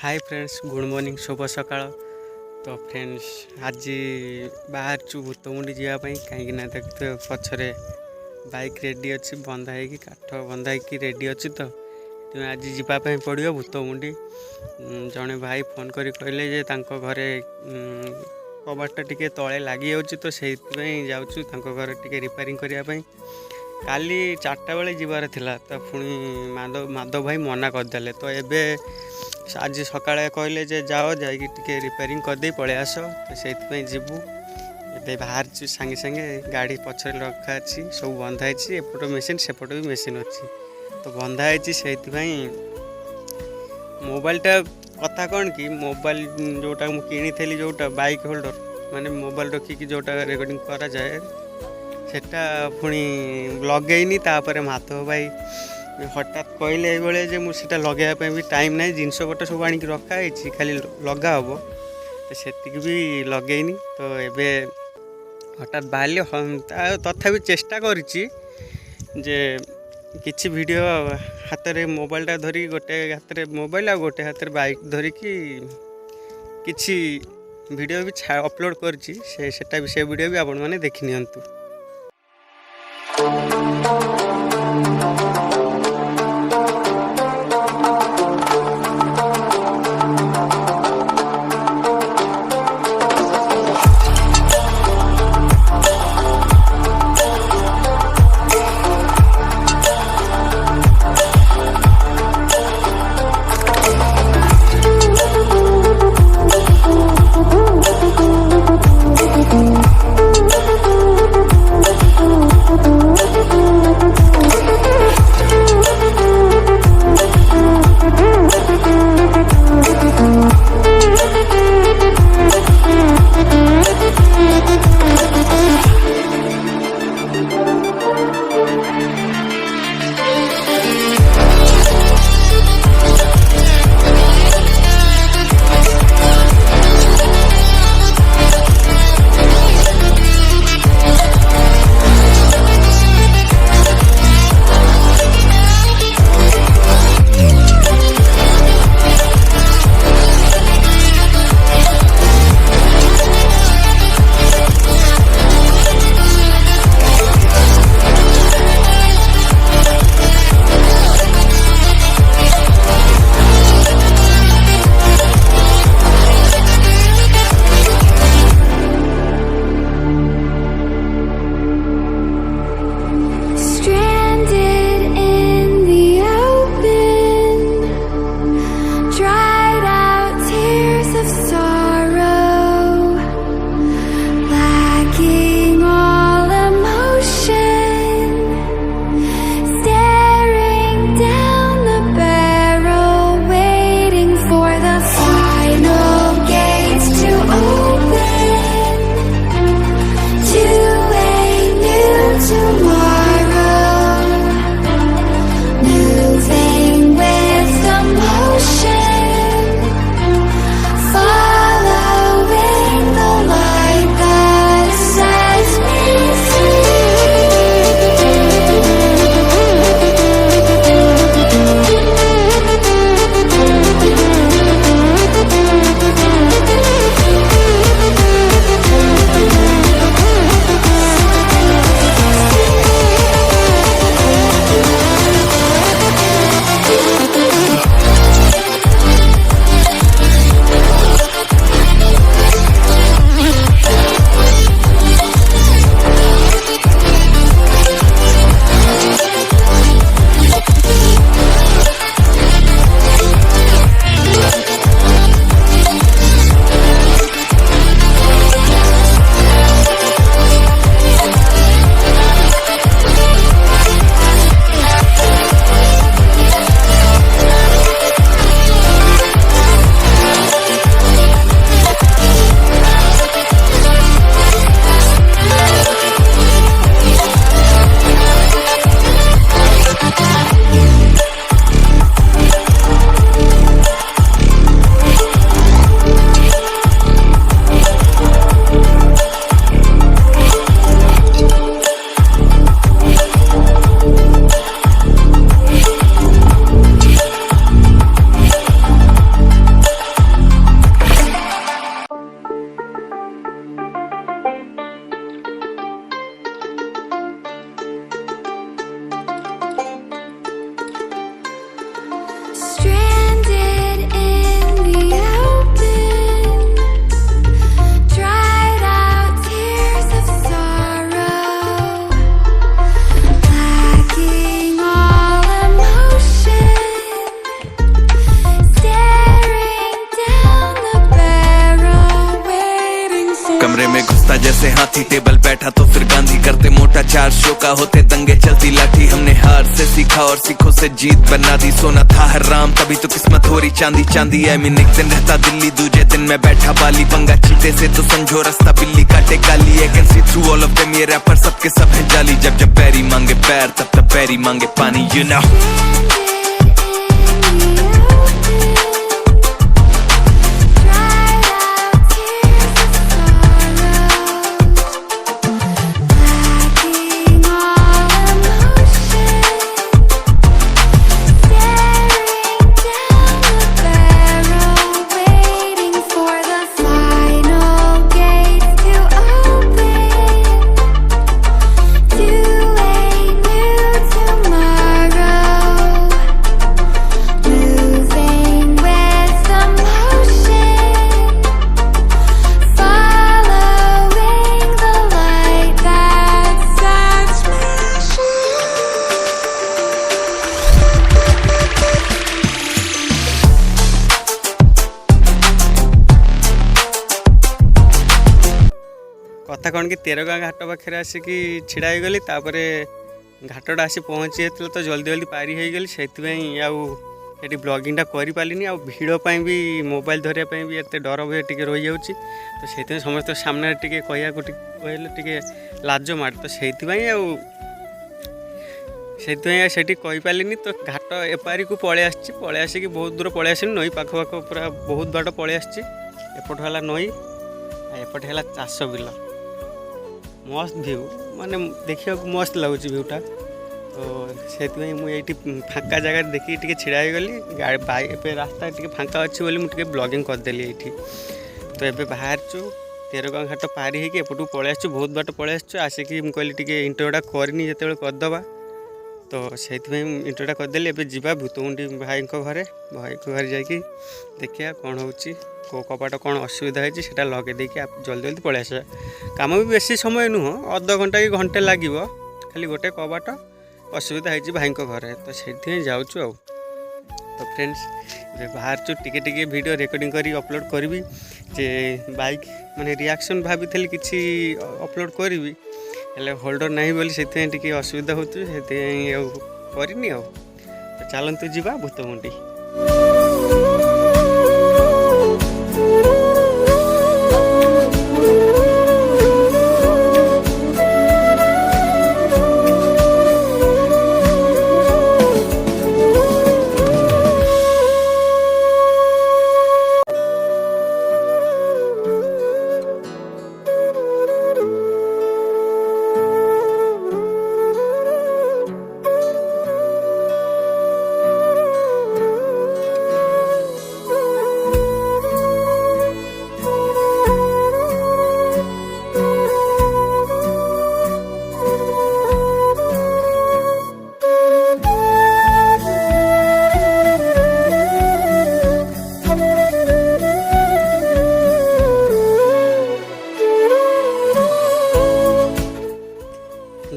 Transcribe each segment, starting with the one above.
Hi friends, good morning, शुभ सकाळ। तो friends आज बाहर भूतमुंडी जावाई कहीं देखते पछरे बाइक रेडी अच्छी बंधा है काठ बंधा है रेडी अच्छी। तो आज जावाई पड़ो भूतमुंडी। जड़े भाई फोन कर कहले जे तांको घरे कबाट टिके तले लगी जाऊँ तो से जाऊँ घर टिके रिपेयरिंग करने। काली 4टा बेले जीवार थिला तो पुणी माधव भाई मना करदे। तो एबे आज सकाଳେ कहले जे जाओ जाकि टिके रिपेयरिंग करदे पड़े आस। तो से जीवु ए बाहर सांगे सांगे गाड़ी पछरे रखा अच्छी सब बंधा है। एपट मेसीन सेपट भी मेसीन अच्छी तो बंधा है। से मोबाइलटा कथा कौन कि मोबाइल जोटा मुझे किनी थी जोटा बाइक होल्डर माने मोबाइल रखिकी जोटा रेकर्डिंग करा जाए सेटा पुणी लगेनी। तापर माधव भाई हठात कहले ये जे मुझे लगे भी टाइम ना जिनस पट सब आनिक रखाई खाली लगा हम तो से भी लगेनी। तो एबे हठात बाहर तथा चेष्टा करिछि जे किछि वीडियो हाथ रे मोबाइलटा धरी गोटे हाथ रे मोबाइल आ गोटे हाथ रे बाइक धरिकी किछि वीडियो भी अपलोड करछि। से वीडियो भी आपण माने देखि नियंतु। होता जैसे हाथी, टेबल बैठा तो फिर गांधी करते मोटा, 4 शो का होते दंगे चलती लाठी। हमने हार से सीखा और सीखों से जीत बना दी, सोना था हराम तभी तो किस्मत हो रही चांदी चांदी। आई मीन एक दिन रहता दिल्ली, दूजे दिन मैं बैठा बाली, पंगा चीते से तो समझो रास्ता बिल्ली काटे काली। I can see through all of them, ये रैपर सबके सब है जाली। जब जब पैरी मांगे पैर तब तब पैरी मांगे पानी, यू नो। कथा कौन कि तेरगाँ घाट पाखे आसिकी छिड़ा गली, घाटटा आसी पहुँची जाता तो जल्दी जल्दी पारी हो गली, से ये ब्लॉगिंगटा करें। आ भिड़ भी मोबाइल धरने भी एत डर भय टे रही जाऊँगी, तो से समस्त सामने टे कहले टे लाज मारे, तो से कहीपारे। तो घाट एपारी को पलि आसिक बहुत दूर पलि आस, नई पाख पाख पूरा बहुत बाट पलि आसपट है नई, एपटे है चाष बिल। मस्त भ्यू माने देखा मस्त लगुच भ्यूटा, तो से मुझे फाँका जगह देखिए छिड़ा गली, गाड़ी रास्ता टे फाँका अच्छी बोली मुझे ब्लॉगिंग करदेली ये। तो ये बाहर तेरगाँ घाट पारी होगी एपटू पलि आस, बहुत बाट पलि आसिक कहली टे इंटरव्यूटा करनी जो करदे, तो से इंटरव्यूटा करदेली। एवं जावा भूतमुंडी भाई घरे, घर जाकि देखिए कौन हो को कपाट कौन असुविधा है लगे देखिए आप जल्दी जल्दी पलि आस। कम भी बेसी समय नुह, अध घंटा कि घंटे लगे, खाली गोटे कबाट असुविधा है भाई घरे, तो से जाऊँ। तो फ्रेंड्स बाहर टिके वीडियो रिकॉर्डिंग करी अपलोड करी, जे बाइक माने रिएक्शन भाभी थी किसी अपलोड करी, हेल्ले होल्डर नहीं बोली से असुविधा हो, करनी आ। तो चलतु जा भूतमुंडी।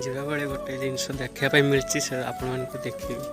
ଯିବା ବେଳେ ଗୋଟେ ଜିନିଷ ଦେଖିବା ପାଇଁ ମିଳିଛି, ସେ ଆପଣମାନଙ୍କୁ ଦେଖିବି।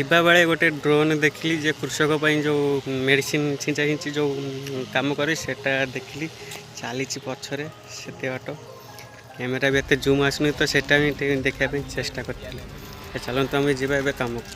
ଯିବା ବେଳେ ଗୋଟେ ଡ୍ରୋନ୍ ଦେଖିଲି ଯେ କୃଷକ ପାଇଁ ଯେଉଁ ମେଡ଼ିସିନ ଛିଞ୍ଚା ଛିଞ୍ଚି ଯେଉଁ କାମ କରେ ସେଟା ଦେଖିଲି ଚାଲିଛି ପଛରେ ସେତେ ବାଟ କ୍ୟାମେରା ବି ଏତେ ଜୁମ୍ ଆସୁନି ତ ସେଟା ବି ଟିକେ ଦେଖିବା ପାଇଁ ଚେଷ୍ଟା କରିଥିଲି। ଚାଲନ୍ତୁ ଆମେ ଯିବା ଏବେ କାମକୁ।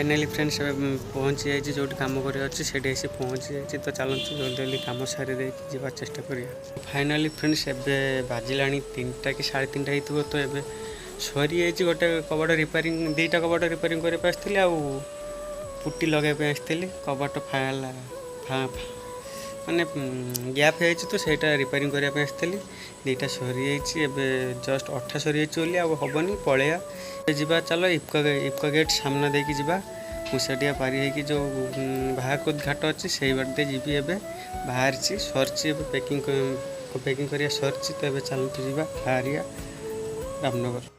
फाइनाली फ्रेंड्स पहुँची जाइए जो कम कर से पहुँची जाइए तो चलते जल्दी जल्दी कम सारी देकी जी चेष्टा करिया। फाइनाली फ्रेंड्स एवं बाजिला 3टा कि 3:30 हो तो ये सरी जाइए गोटे कबाट रिपेयरिंग 2टा कबाट रिपेयरिंग करने आसती आ पुटी लगे आसती कबाट माने गैप है तो सहीटा रिपेयरिंग करने आसती 2टा सरी जाइए जस्ट 8 सरी जाइए हेनी पलैया जीवा चलो इफको गेट सामना देकी जीवा मुसाटिया पारी है जो बाहाकुद घाट अच्छी से बाटे जीवी एवं बाहर सरची पैकिंग करिया सरची तो ये चलते जीवा बाहरिया रामनगर।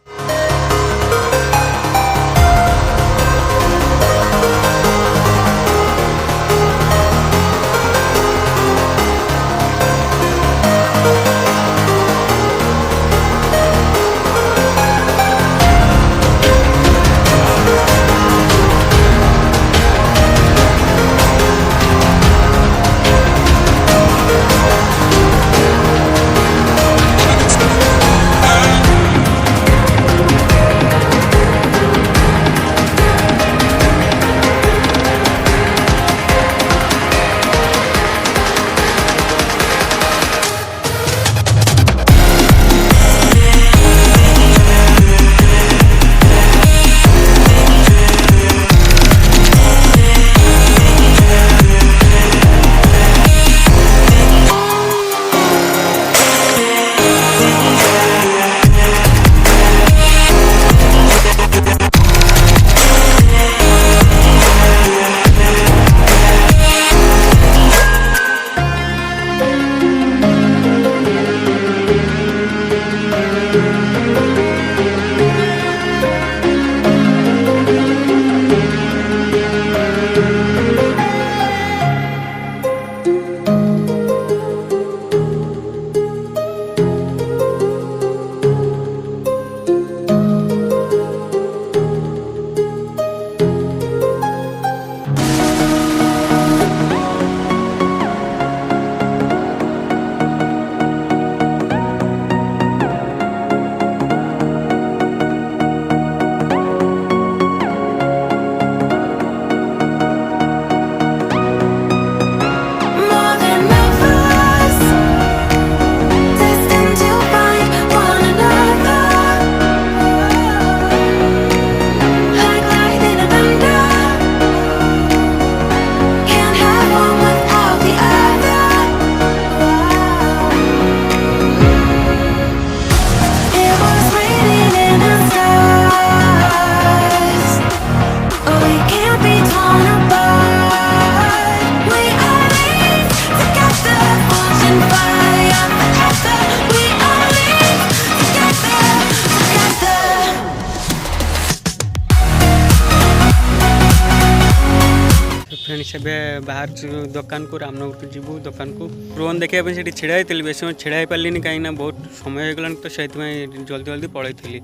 फ्रेंड्स एवं बाहर दुकान को रामनगर को जीवु दुकान को ड्रोन देखा से छिड़ा ही बेस समय छिड़ा ही पार्ली कहीं बहुत समय होगला तो से जल्दी जल्दी पलैली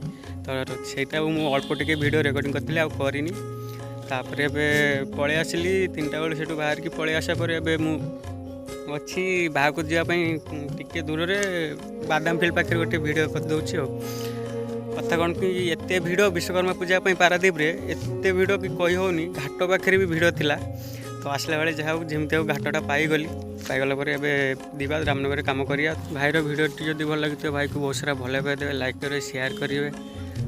तो से अल्प टे वीडियो रिकॉर्डिंग करी आनी तापर पलि आसली 3टा बेले से बाहर की पलि आसा पर अच्छी बाहर जावाई दूर में बादाम फिल्ड पाखे गोटे वीडियो करदे कथा कौन कि एत भिड़ विश्वकर्मा पूजा पारादीप रे एत भिड़ कि कही होनी घाट पाखे भी भिड़ थिला तो आसला बेले जहाँ जमती हो घाटा पाईगला दीवा रामनगर कम करिया भाईर भिडियो जब भल लगी भाई को बहुत सारा भल पाइबे लाइक करेंगे शेयर करेंगे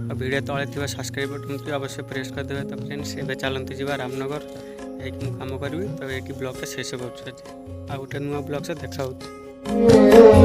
और वीडियो तले थी सब्सक्राइब बटन अवश्य प्रेस करदे। तो फ्रेंड्स एवं चलते जावा रामनगर ଯାଇକି ମୁଁ କାମ କରିବି। ତ ଏଇଠି ବ୍ଲଗ୍ଟା ଶେଷ କରୁଛୁ ଆଜି। ଆଉ ଗୋଟେ ନୂଆ ବ୍ଲଗ୍ରେ ଦେଖା ହେଉଛି।